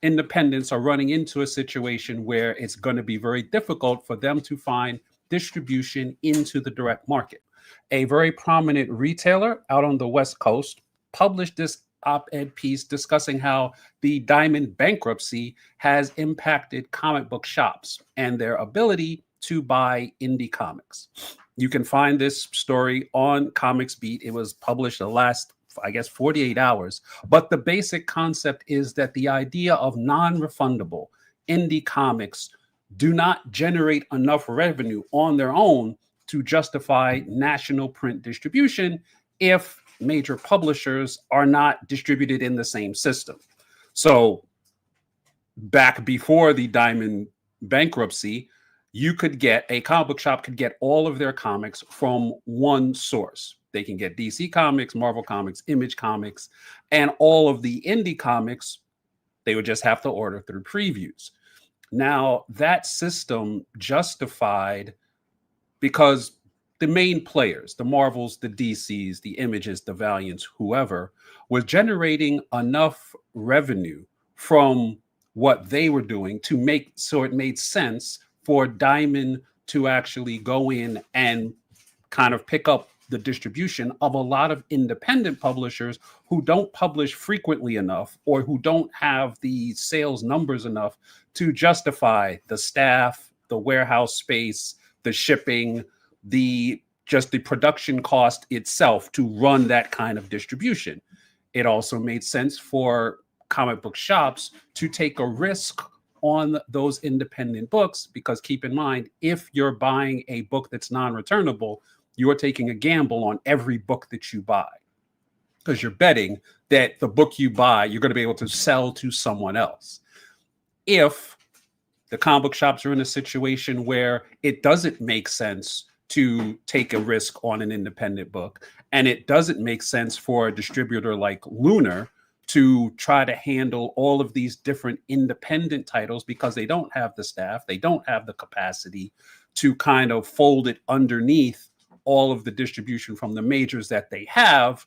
independents are running into a situation where it's going to be very difficult for them to find distribution into the direct market. A very prominent retailer out on the West Coast published this op-ed piece discussing how the Diamond bankruptcy has impacted comic book shops and their ability to buy indie comics. You can find this story on Comics Beat. It was published the last, I guess, 48 hours. But the basic concept is that the idea of non-refundable indie comics do not generate enough revenue on their own to justify national print distribution if major publishers are not distributed in the same system. So back before the Diamond bankruptcy, a comic book shop could get all of their comics from one source. They can get DC Comics, Marvel Comics, Image Comics, and all of the indie comics, they would just have to order through previews. Now, that system justified because the main players, the Marvels, the DCs, the Images, the Valiants, whoever, was generating enough revenue from what they were doing to make so it made sense for Diamond to actually go in and kind of pick up the distribution of a lot of independent publishers who don't publish frequently enough or who don't have the sales numbers enough to justify the staff, the warehouse space, the shipping, the production cost itself to run that kind of distribution. It also made sense for comic book shops to take a risk on those independent books, because keep in mind, if you're buying a book that's non-returnable, you are taking a gamble on every book that you buy, because you're betting that the book you buy, you're going to be able to sell to someone else. If the comic book shops are in a situation where it doesn't make sense to take a risk on an independent book, and it doesn't make sense for a distributor like Lunar to try to handle all of these different independent titles because they don't have the staff, they don't have the capacity to kind of fold it underneath all of the distribution from the majors that they have,